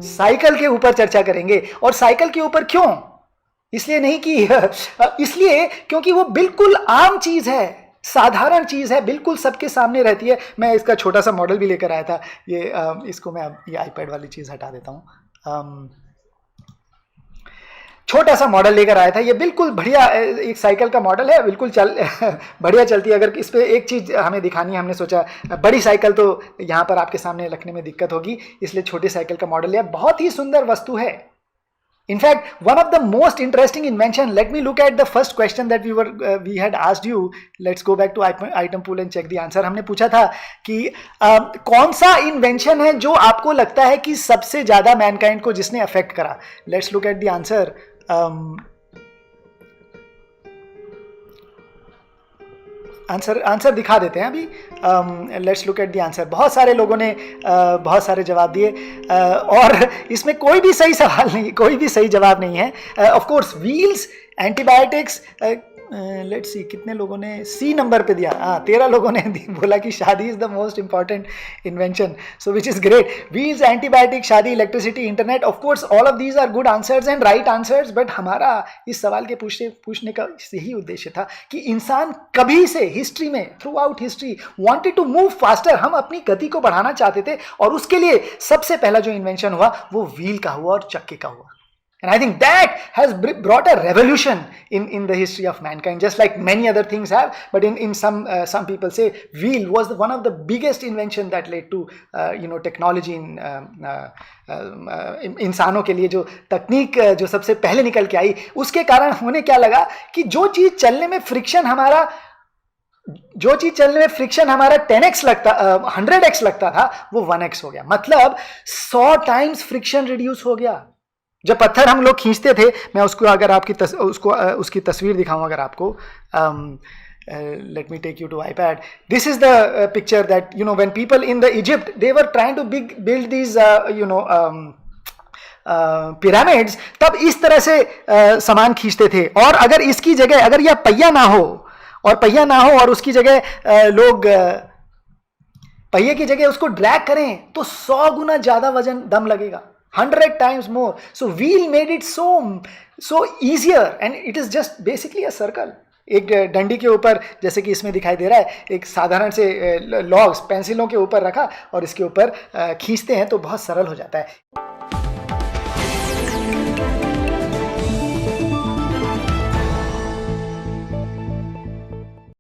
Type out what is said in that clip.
Cycle के ऊपर चर्चा करेंगे। और साइकिल के ऊपर क्यों? इसलिए नहीं कि इसलिए क्योंकि वो बिल्कुल आम चीज है, साधारण चीज है, बिल्कुल सबके सामने रहती है। मैं इसका छोटा सा मॉडल भी लेकर आया था। ये इसको मैं ये आईपैड वाली चीज हटा देता हूं। छोटा सा मॉडल लेकर आया था। ये बिल्कुल बढ़िया एक साइकिल का मॉडल है, बिल्कुल बढ़िया चलती है। अगर इस पे एक चीज हमें दिखानी है, हमने सोचा बड़ी साइकिल तो यहाँ पर आपके सामने रखने में दिक्कत होगी, इसलिए छोटी साइकिल का मॉडल लिया। बहुत ही सुंदर वस्तु है। In fact, one of the most interesting invention, let me look at the first question that we had asked you. Let's go back to item pool and check the answer. हमने पूछा था कि कौन सा इन्वेंशन है जो आपको लगता है कि सबसे ज्यादा मैनकाइंड को जिसने अफेक्ट करा। Let's look at the answer. Answer दिखा देते हैं अभी। Let's look at the answer. बहुत सारे लोगों ने बहुत सारे जवाब दिए और इसमें कोई भी सही सवाल नहीं, कोई भी सही जवाब नहीं है। Of course wheels, antibiotics, let's see कितने लोगों ने सी नंबर पे दिया। 13 लोगों ने बोला कि शादी is the most important invention, so which is great. Wheels, antibiotic, शादी, electricity, internet, of course all of these are good answers and right answers. But हमारा इस सवाल के पूछने का यही उद्देश्य था कि इंसान कभी से हिस्ट्री में, throughout history, wanted to move faster. हम अपनी गति को बढ़ाना चाहते थे और उसके लिए सबसे पहला जो इन्वेंशन हुआ वो व्हील का हुआ और चक्के का हुआ। And I think that has brought a revolution in the history of mankind, just like many other things have. But in some people say wheel was one of the biggest invention that led to technology in इंसानों के लिए जो तकनीक जो सबसे पहले निकल के आई, उसके कारण होने क्या लगा कि जो चीज चलने में फ्रिक्शन हमारा 10x लगता 100x लगता था वो 1x हो गया। मतलब 100 टाइम्स फ्रिक्शन रिड्यूस हो गया। जब पत्थर हम लोग खींचते थे, मैं उसको अगर आपकी उसकी तस्वीर दिखाऊं अगर आपको, let me take you to iPad. This is the picture that when people in the Egypt, they were trying to build these pyramids, तब इस तरह से सामान खींचते थे। और अगर इसकी जगह अगर यह पहिया ना हो और उसकी जगह लोग पहिए की जगह उसको ड्रैग करें तो 100 गुना ज्यादा वजन दम लगेगा, 100 times more. So wheel made it so easier and it is just basically a circle. एक डंडी के ऊपर, जैसे कि इसमें दिखाई दे रहा है, एक साधारण से लॉग्स पेंसिलों के ऊपर रखा और इसके ऊपर खींचते हैं तो बहुत सरल हो जाता है।